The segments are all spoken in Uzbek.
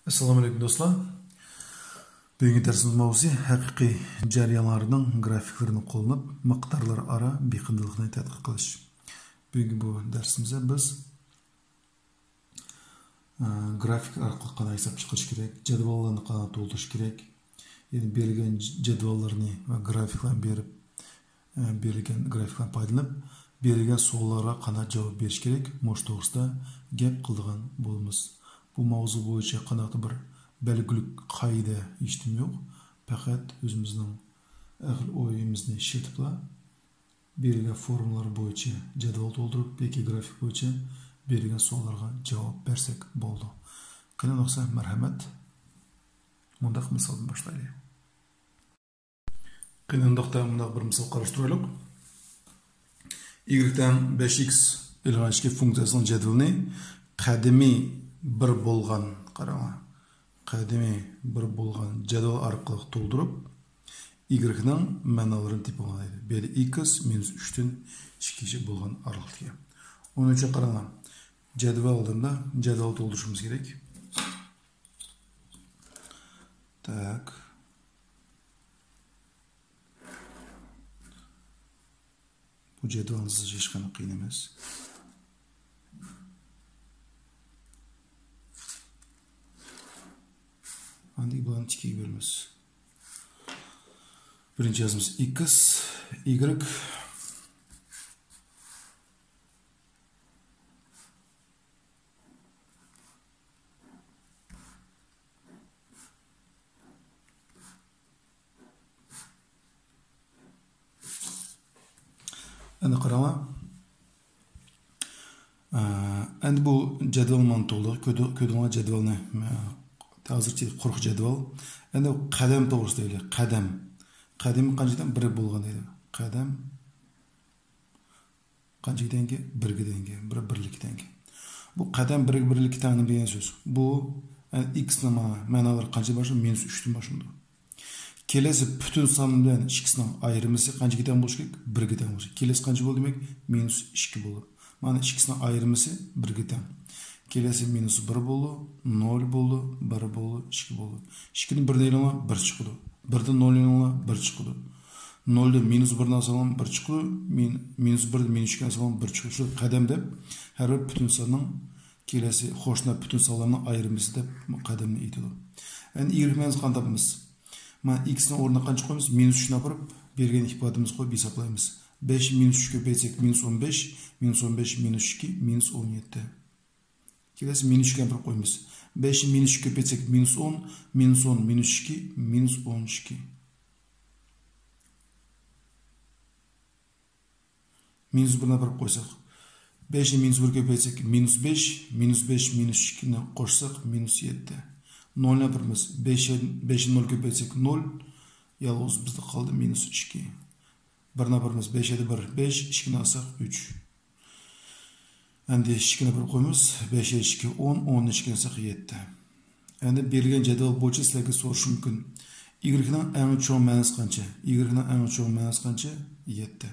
Assalamu alaikum dostlar. Bugungi darsimiz mavzusi haqiqiy jarayonlarning grafiklarini qo'llanib, miqdorlar aro beqiyinlikni tadqiq qilish. Bugungi bu darsimizda biz grafik orqali qanday hisob chiqarish kerak, jadvallarni qanday to'ldirish kerak, ya'ni berilgan jadvallarni va grafiklarni berib, berilgan grafiklarni foydalanib, berilgan savollarga qanday javob berish kerak, mo'sh to'g'risida gap qilgan bo'lamiz. Bu mavzu bo'yicha qanday bir belgilik qoida hechtim yo'q. Faqat o'zimizning aql o'yimizni ishlatibla berilgan formulalar bo'yicha jadval to'ldirib, yoki grafik bo'yicha berilgan savollarga javob bersak bo'ldi. Qanaqsa marhamat. Mundaq misoldan boshlaylik. Qanaqda bir misol qarashtiraylik. Y dan 5x ilg'anishga funksiyasining jadvalini qadimiy bir bo'lgan qarang. Qadimiy bir bo'lgan jadval orqali to'ldirib, y ning ma'nolarini topoladi. Beri x minus 3 dan 2 bo'lgan aralıqga. Onun uchun qarang. Jadvalda jadval to'ldirishimiz kerak. Tak. Bu jadvalsiz hech qanday qiyin emas. Andi bilan tikib beramiz. Birinchi yazımız x, y. Endi qaranglar. Endi bu jadval mantiqli, ko'dilgan jadvalni hozircha quruq jadval. Endi qadam to'g'risida deylik. Qadam qanchadan 1 bo'lgan deydi. Qadam qanchadanki 1-ga, 1-likdanki. Bu qadam 1-lik tangni degan so'z. Bu x ning ma'nolari qancha boshqa? -3 dan boshlanadi. Kelesi bütün son bilan x'ning ayirmasi qanchadan bo'lishi kerak? 1-ga teng bo'lishi. Kelesi qancha bo'ldi demak? -2 bo'ldi. Mana x'ning ayirmasi 1-ga teng. Kelesi -1 bo'ldi, 0 bo'ldi, 1 bo'ldi, 2 bo'ldi. 2 ni 1 deyilgan 1 chiqdi. 1 dan 0 deyilgan 1 chiqdi. 0 dan -1 dan so'ng 1 chiqdi. -1 dan -2 ga so'ng 1 chiqdi. Shu qadam deb har bir bütün sonning kelesi qo'shni bütün sonlarning ayirmasi deb qadamni aytadi. Endi y ma'nosini qanday topamiz? Mana x ning o'rniga qancha qo'yamiz? -3 ni olib bergan ifodamizni qo'yib hisoblaymiz. 5 -3 ko'paytirsak -15, -15 -2 -17. Kelesi -3 ga qo'yamiz. 5 -3 ko'paytirsak -10, -10 -2 -12. -1 ni bir qo'ysak 5 ni -1 ko'paytirsak -5, -5 -2 ni qo'shsak -7. 0 ni birimiz 5 ni 0 ko'paytirsak 0, yolg'iz bizda qoldi -2. 1 ni birimiz 5 edi 1, 5, 2 ni olsak 3. Endi 2 ni bir qo'yamiz. 5 2 10, 10 ni 2 olsak 7. Endi berilgan jadval bo'yicha sizlarga so'rash mumkin. Y ning eng cho'ng ma'nosi qancha? Y ning eng cho'ng ma'nosi qancha? 7.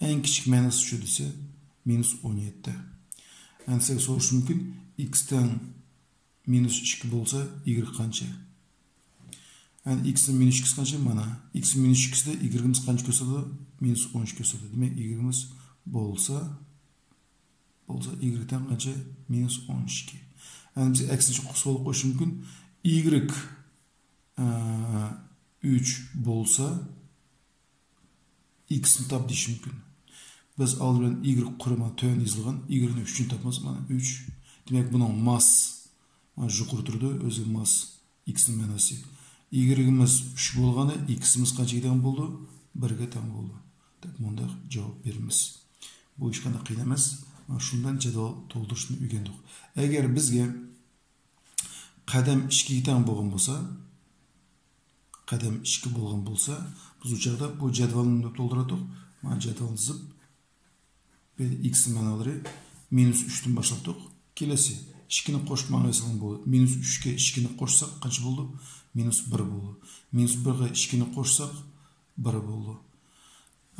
Eng kichik ma'nosi shu desa -17. Endi sizlarga so'rash mumkin. X dan -2 bo'lsa y qancha? Endi x ning -2 qancha? Mana x ning -2 da y imiz qancha ko'rsatadi? -13 ko'rsatadi. Demak y imiz bo'lsa y dan qancha? -12. Endi biz aksincha savol qo'yish mumkin. Y 3 bo'lsa x ni top deyish mumkin. Biz oldin y qurma to'g'ri yozilgan, y ni 3 ni topamiz. Mana 3. Demak buning mas mana yuqori turdi, o'zi mas x ning ma'nosi. Y imiz 3 bo'lganda x imiz qanchaga teng bo'ldi? 1 ga teng bo'ldi. Deb bunda javob beramiz. Bu hech qanday qiyin emas. Shundan jadval to'ldirishni o'rgandik. Agar bizga qadam 2 ga teng bo'lgan bo'lsa, biz u chaqda bu jadvalni to'ldirdik. Mana jadvalni chizib, x ma'nolari -3 dan boshladik. Kelasi 2 ni qo'shmoqchi bo'ldi. -3 ga 2 ni qo'shsak qancha bo'ldi? -1 bo'ldi. -1 ga 2 ni qo'shsak 1 bo'ldi.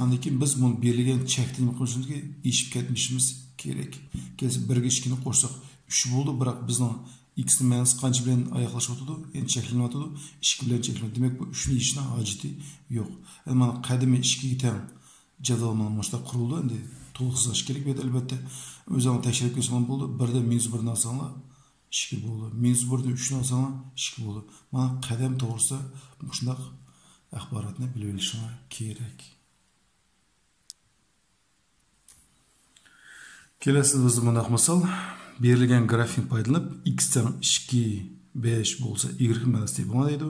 Andan keyin biz buni berilgan chekni nima qilishimizga eshib ketishimiz kerak. Kelsa 1 ga 2 ni qo'shsak 3 bo'ldi, biroq bizning x'nin ma'nosi qancha bilan oyoqlashyapti? Endi cheklanyapti. 2 bilan cheklanyapti. Demak, bu 3 ni yechishning hojati yo'q. Endi mana qadimiy 2 ga teng jadval mana boshqa qurildi. Endi to'liq chizish kerak. Bu yerda albatta o'zingizga tekshirib ko'rsangiz bo'ldi. 1 dan -1 ni olsanglar 2 bo'ldi. -1 dan 3 ni olsanglar 2 bo'ldi. Mana qadam to'g'risida shunday axborotni bilib olishinglar kerak. Kelasi biz bundaq misol berilgan grafikni foydalanib x teng 2 5 bo'lsa y ma'nosi deb bo'ladi.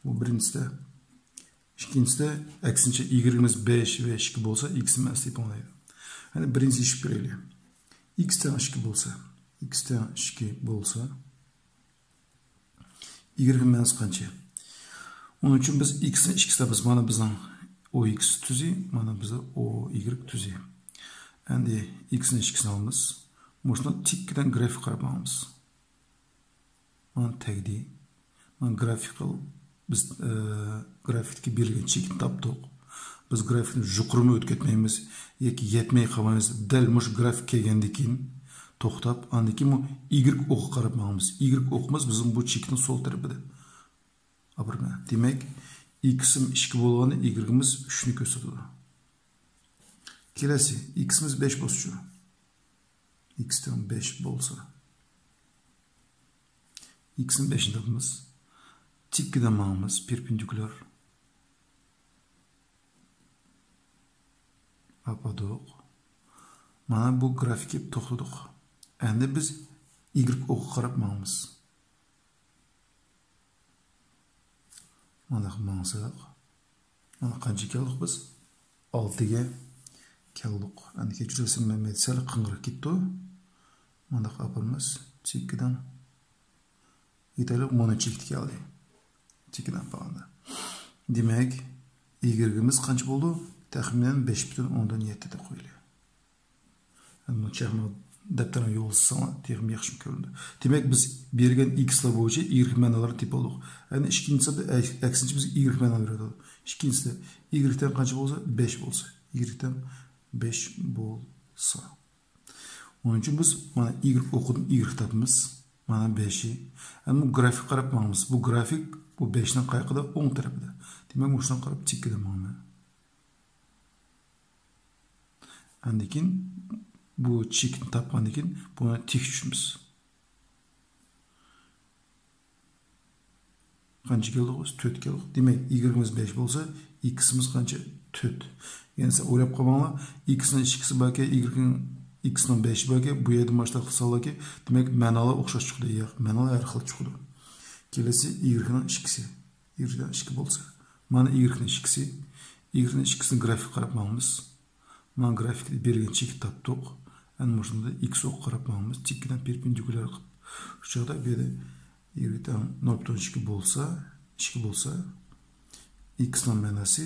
Bu birinchisida. Ikkinchisida aksincha y'imiz 5 va 2 bo'lsa x ma'nosi deb bo'ladi. Hani birinchi ish beraylik. X teng 2 bo'lsa, x teng 2 bo'lsa y ma'nosi qancha? Onun uchun biz x ni 2 tamiz. Mana bizning ox tuzi, mana bizning oy tuzi. Endi x ni 2 olamiz. Mana tikkidan grafik qarab olamiz. Mana tagdi. Mana grafikal biz grafikdagi berilgan chekni topdik. Biz grafikni yuqurma o'tkazmaymiz yoki yetmay qolmaymiz. Dal mush grafik kelgandan keyin to'xtab, andan keyin y o'qqa qarab olamiz. Y o'qimiz bizning bu chekning sol tarafida. Demak, x'im 2 bo'lganda y'imiz 3 ni ko'rsatadi. Kelasi x'imiz 5 bo'lsa, x teng 5 bo'lsa, x'ni 5 ni topamiz. Tikkidan ma'nomiz perpendikulyar. Apadoq. Mana bu grafikka to'xtadik. Endi biz y o'qqa qarab ma'nomiz. Mana ma'nosak. Mana qancha keldik biz? 6 ga keldik. Endi kechirasiz, men sal qing'irib ketdi. Mana qapimiz tikkidan yetarli mana chekdi keldi. Tikkidan bo'lganda. Demak, y'imiz qancha bo'ldi? Taxminan 5,7 deb qo'yiladi. Endi chaqma daftarga yozsam, texnik yaxshi ko'rindi. Demak, biz bergan x'lar bo'yicha y ma'nolarini topib oldik. Endi ikkinchisida aksincha biz y ma'nolarini beradi. Ikkinchisida y dan qancha bo'lsa, 5 bo'lsa, y dan 5 bo'lsa. Onun uchun biz mana y o'qidim, y topamiz. Mana 5'i. Endi bu grafik qarab ma'nomiz. Bu grafik bu 5 ning qayerda? O'ng tarafida. Demak, bu shundan qarab tikkidan ma'no. Andikin bu chekni topgandan keyin buni tik tushimiz. Qancha keldi? 4 keldi. Demak, y'imiz 5 bo'lsa, x'imiz qancha? 4. Yani sen o'ylab qolmanglar, x'ning 2si borki, x'ning 5 borki, bu yerdan boshlab qilsalarki, demak, ma'nolar o'xshash chiqdi. Yo'q, ma'nolar har xil chiqdi. Kelasi y'ning 2si. Y'dan 2 bo'lsa, mana y'ning 2si, y'ning 2sini grafik qarab olamiz. Mana grafikda bergan chekni topdik. Endi shunda x o'qqa qarab olamiz. Tikkidan perpendikulyar qilib. Shu yerda bu yerda y'dan 0,2 bo'lsa, 2 bo'lsa, x ning ma'nosi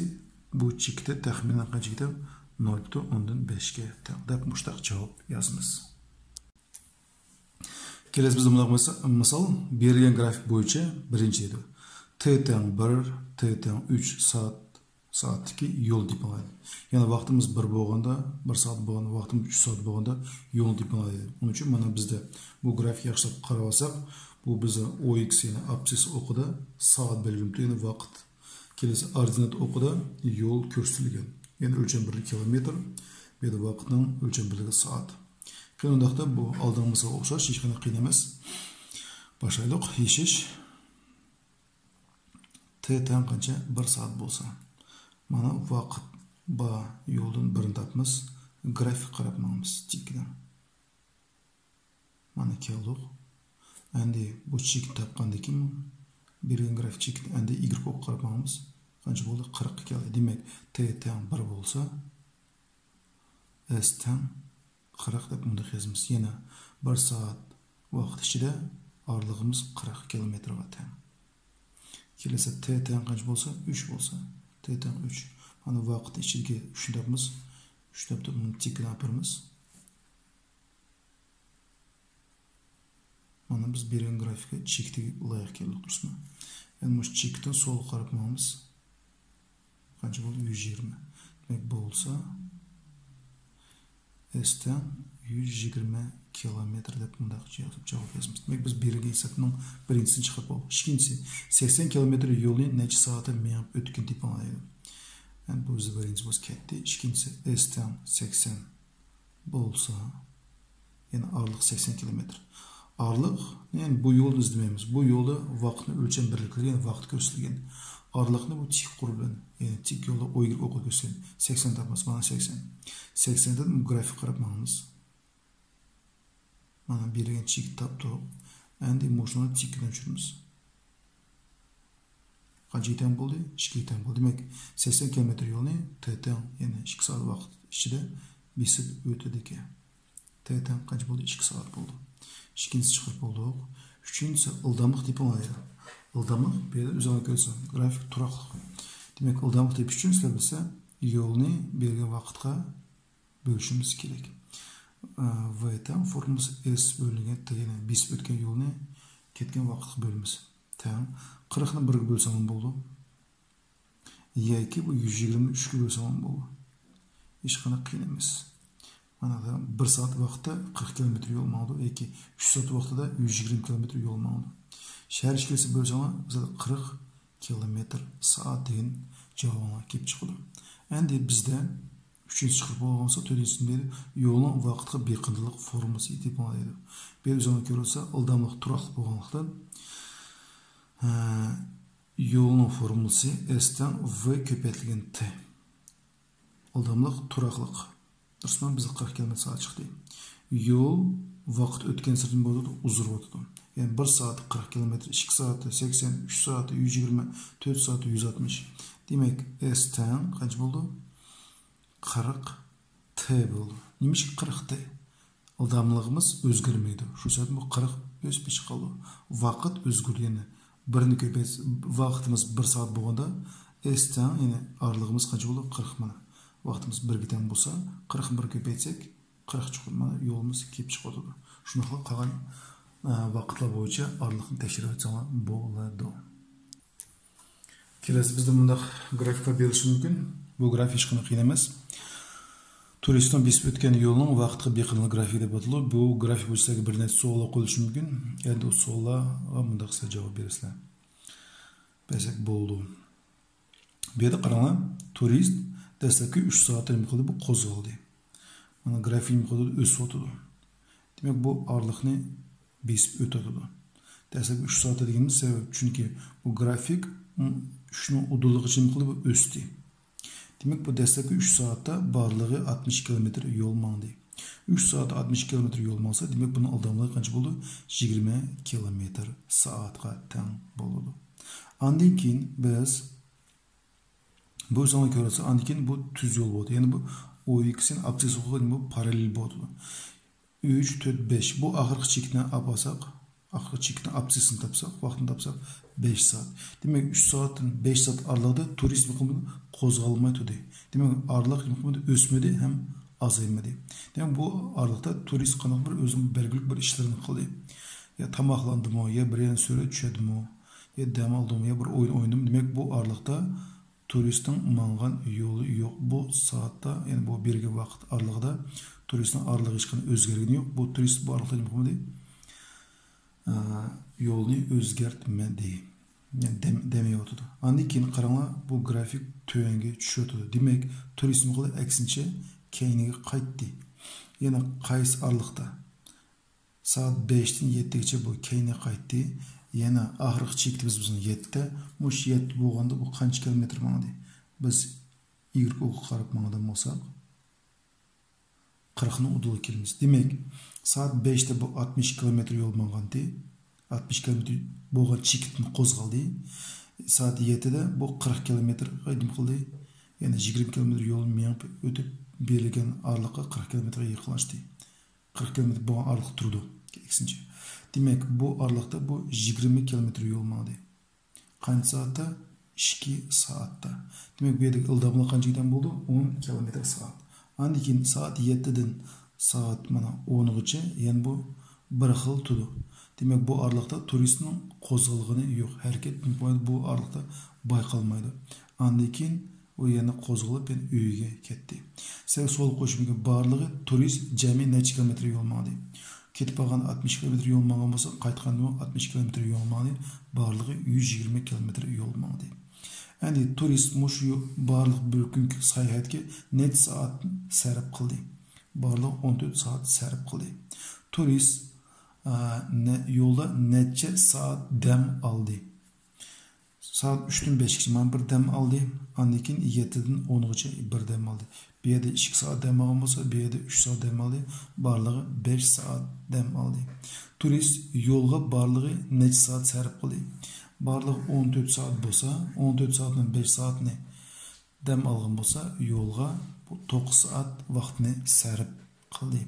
bu chekda taxminan qancha ketadi? 0,5 ga teng deb mushtaq javob yozamiz. Kelasi biz bunday misol berilgan grafik bo'yicha birinchi edi. T teng 1, T teng 3 soatdagi yo'l deb bo'ladi. Ya'ni vaqtimiz 1 bo'lganda, 1 soat bo'lganda, vaqtimiz 3 soat bo'lganda yo'l deb bo'ladi. Uning uchun mana bizda bu grafik yaxshilab qarab olsak, bu bizning ox yani absis o'qida soat belgilanib, ya'ni vaqt. Kelasi ordinat o'qida yo'l ko'rsatilgan. Yani o'lcham birligi kilometr, bu yerda vaqtning o'lcham birligi soat. Qandoqda bu oldingi misolga o'xshash, hech qanday qiyin emas. Boshlaylik yeshish. T teng qancha? 1 soat bo'lsa. Mana vaqt ba yo'ldan birini topamiz, grafik qarab olamiz tikkidan. Mana keldik. Endi bu chekni topgandan keyin bergan grafik chekni endi y o'qqa qarab olamiz. Qancha bo'ldi? 40 keldi. Demak, T teng 1 bo'lsa, S teng 40 deb bunda yozamiz. Yana 1 soat vaqt ichida oralig'imiz 40 kilometrga teng. Kelasi T teng qancha bo'lsa? 3 bo'lsa, T teng 3. Mana vaqt ichiga 3 debmiz. 3 deb buni tikkidan yapamiz. Mana biz bergan grafikga chekga loyiq keldik, to'g'risimi? Endi bu chekdan so'l qarab olamiz. Qancha bo'ldi? 120. Demak, bo'lsa S teng 120 kilometr deb mundaq javob yozamiz. Demek biz birinci hesabının birincisini çıkarıp oldu. İkincisi 80 kilometr yolu neçe saate meyap ötken tip alaydı. Yani bu bizi birinci boz ketdi. İkincisi S'ten 80 bolsa yani aralık 80 kilometr. Aralık yani bu yolu izlememiz. Bu yolu vaktini ölçen birlikleri yani vakt gösterilgen. Aralıkını bu tik kurulun. Yani tik yolu oygir oku gösterin. 80 tapmaz bana 80. 80'den bu grafik qarab mağımız. Mana birigen tik tapdı. Endi moşunu tikden uçurumuz. Qancha iten bo'ldi? 2 iten bo'ldi. Demek 80 km yolni T'ten yani 2 saat vaqt ichida besib o'tdi ekan. T'ten qancha bo'ldi? 2 saat bo'ldi. İkincisi chiqib bo'ldik. Üçüncüsü ildamlıq tipini ayırır. Ildamlıq bir yerdə özünə görsən grafik turaqlıq. Demek ildamlıq tipi üçün sizlər bilsə yolni bergen vaqtqa bölüşümüz kerak. V'ten formulası S bölünген T yani besib o'tgan yolni ketgan vaqtqa bölümüz. Tamam. 40'ını 1'e bölsem oldu. Yoki bu 123'e bölsem oldu. Hiç qanday qiyin emas. Mana da 1 saat vaqtda 40 km yol olmadı. Yoki 3 saat vaqtida 120 km yol olmadı. Şəhər işkisi bölsem 40 km saat degan javobga kelib chiqdi. Endi bizdə 3-cü çıxıb olğansa 4-cüsündə yolun vaqtqa beqindilik formulası deb alaydı. Bir özünə görülsə ildamlıq turaqlı bolğanlıqdan yolun formülası S'ten V köpeytilgen T. Ildamlıq turaqlıq. Dursun bize 40 km saat çıktı. Yol vaqt ötken sırtın bo'ldi, uzur bo'ldi. Yani 1 saat 40 km, 2 saat 80, 3 saat 120, 4 saat 160. Demek S'ten qancha bo'ldi? 40 T bo'ldi. Nimiş 40 T? Ildamlığımız özgürmeydi. Şu saat bu 40 ösüp çıqaldı. Vaqt özgürlüğünü birini köpeyt vaqtimiz 1 saat bo'lganda S'ten yani aralığımız qancha bo'ldi? 40 mana. Vaqtimiz 1 giden bo'lsa 41 köpeytsek 40 chiqadi. Mana yolumuz kelib chiqadi. Shunaqa qolgan vaqtlar bo'yicha aralıqni tekshirib o'tsangiz bo'ladi. Kelasi bizda bundaq grafiklar berilishi mumkin. Bu grafik hech qanday qiyin emas. Turistdan besib o'tgan yo'lning vaqtga beqinlik grafik deb ataladi. Bu grafik bo'yicha bir necha savollar qo'yilishi mumkin. Endi o savollarga bundaq siz javob berasizlar. Bəsək bo'ldi. Bu yerda qaranglar, turist dastlabki 3 soat nima qildi? Bu qo'zg'aldi. Mana grafik nima qildi? O'sib o'tdi. Demak, bu aralıqni besib o'tadi. Dastlabki 3 soat deganimiz sabab chunki bu grafik shuni uduligi uchun qilib o'sdi. Demek bu dastlabki 3 saatda barlığı 60 km yol mangdi. 3 saat 60 km yol mangsa, demek bunun ildamlığı qancha bo'ldi? 20 km saatga teng bo'ldi. Andan keyin biz bu o'zingizga ko'rasiz, andan keyin bu tuz yo'l bo'ldi. Ya'ni bu O2'sin absisi bu paralel bo'ldi. 3 4 5 bu oxirgi chekni olsak, oxirgi chekni absisini topsak, vaqtini topsak 5 saat. Demek 3 saatin 5 saat aralığında turist qo'zg'almaydi. Demek aralıq o'smadi ham azaymadı. Demek bu aralıkta turist qanday bir o'zini belgilik bir ishlarini qildi. Ya tamoqlandimi, ya bir yana so'ra tushadimi, ya dam oldimi, ya bir o'yin o'ynadim. Demek bu aralıkta turistin mangan yolu yok. Bu saatte yani bu birge vaqt aralığında turistin aralığı hech qanday o'zgargani yo'q. Bu turist bu aralıkta nima qildi? Yolunu o'zgartmadi. Yani demeye oturdu. Andan keyin qaranglar, bu grafik tövenge tushadi. Demek turist nima qildi? Aksincha keyniga qaytdi. Yana qaysi aralıqda? Saat 5'ten 7'gacha bu keyniga qaytdi. Yana oxirgi chekimiz bizning 7'da. Mush 7 bo'lganda bu qancha kilometr mangdi? Biz Y o'qi qarab mangdan bo'lsak 40 ni udul kelamiz. Demek saat 5'te bu 60 km yol mangandi. 60 km bo'lgan chekitni qo'zg'aldi. Saat 7'de bu 40 km qaydim qildi. Yani 20 km yol mengib o'tib berilgan aralıqqa 40 km yaqinlashdi. 40 km bu aralıq turdi. Eksinchi. Demek bu aralıkta bu 20 km yol mangdi. Qancha soatda? 2 saatda. Demek bu yerda ildamlık qancha giden bo'ldi? 10 km saat. Andan keyin saat 7'den saat mana 10'gacha, yani bu bir xil turdi. Demek bu aralıkta turistin qo'zg'algani yo'q. Hareket bu aralıkta bayqalmaydi. Andan keyin O yana qo'zg'alib uyiga ketdi. Sen sol qo'shimiga barlig'i turist jami necha kilometr yo'l mangdi. Ketib qolgan 60 kilometr yo'l mangan bo'lsa, qaytganda 60 kilometr yo'l mangdi, barlig'i 120 kilometr yo'l mangdi. Endi turist mushu barliq bir kunlik sayohatga necha soat sarf qildi? Barliq 14 soat sarf qildi. Turist yo'lda necha soat dam oldi? Saat 3'ten 5'gacha mana bir dam oldi. Ondan keyin 7'den 10'gacha bir dam oldi. Bir yerda 2 soat dam olgan bo'lsa, bir yerda 3 soat dam oldi. Barlig'i 5 soat dam oldi. Turist yo'lga barlig'i necha soat sarf qildi? Barlig'i 14 soat bo'lsa, 14 soatdan 5 soatni dam olgan bo'lsa, yo'lga 9 soat vaqtni sarf qildi.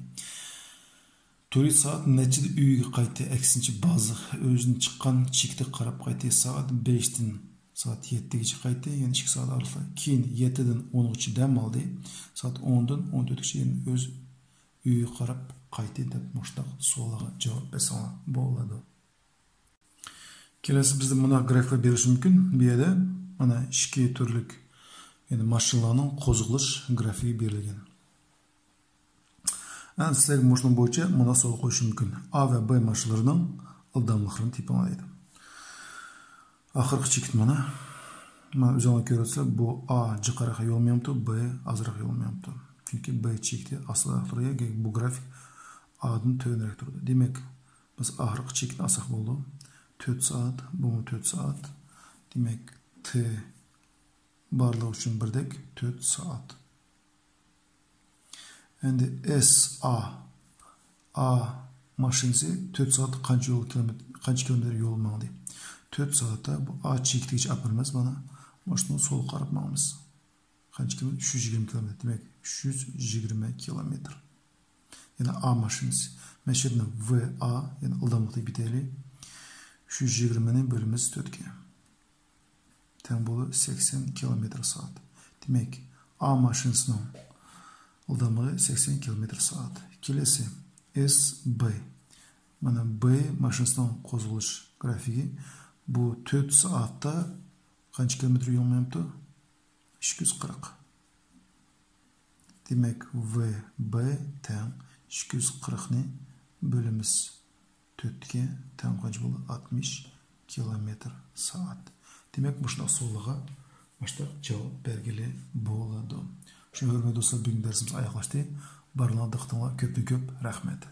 Turist saat nechida uyiga qaytdi? Aksincha bazı o'zini chiqqan chekda qarab qaytdi. Saat 5'den saat 7'gacha qaytdi. Yani 2 soat aralıq. Keyin 7'den 10'gacha dam oldi. Saat 10'dan 14'gacha o'z uyiga qarab qaytdi deb mushtoq savolga javob bersa bo'ladi. Kelasi bizda buna grafiklar berishi mumkin. Bu yerda mana 2 turlik yani mashinalarning qo'zg'alish grafiki berilgan. Yani sizlerge muşunun boyunca buna soru koyuş mümkün. A ve B maşılarının ıldamlıklarını tiplanaydı. Ahırkı çekit bana. Bana üzerine görürse bu A cıqaraka yolmayamdı, B azıraka yolmayamdı. Çünkü B çekti asıl duraya bu grafik A'dan tövünerek durdu. Demek biz ahırkı çekitin asak oldu. 4 saat, bu mu 4 saat. Demek T barlığı için birdek 4 saat. Endi A maşinasi 4 soat qancha kilometr yo'l mangdi? 4 soatda bu A chektigacha apirmiz mana. Mashina sol qarab mangmiz. Qancha kilometr? 320 kilometr. Demak, 320 kilometr. Yani A maşinasi. Mana VA, yani ildamlikni bitaylik. 320 ni bölimiz 4 ga. Teng bo'ladi 80 kilometr soat. Demak, A maşinasining ildamlığı 80 km/saat. Kelesi SB. Mana B maşinasının qo'zg'alish grafiki. Bu 4 saatte qancha kilometr yo'l mayapti? 240. Demek VB teng 240 ni bölimiz 4 ga teng qancha bo'ladi? 60 km/saat. Demek bu shunday savolaga başta javob bergili bo'ladi. Şu hürmetli dostlar, bugün dersimiz ayaklaştı. Barına diqqatinglar ko'pdan ko'p rahmet.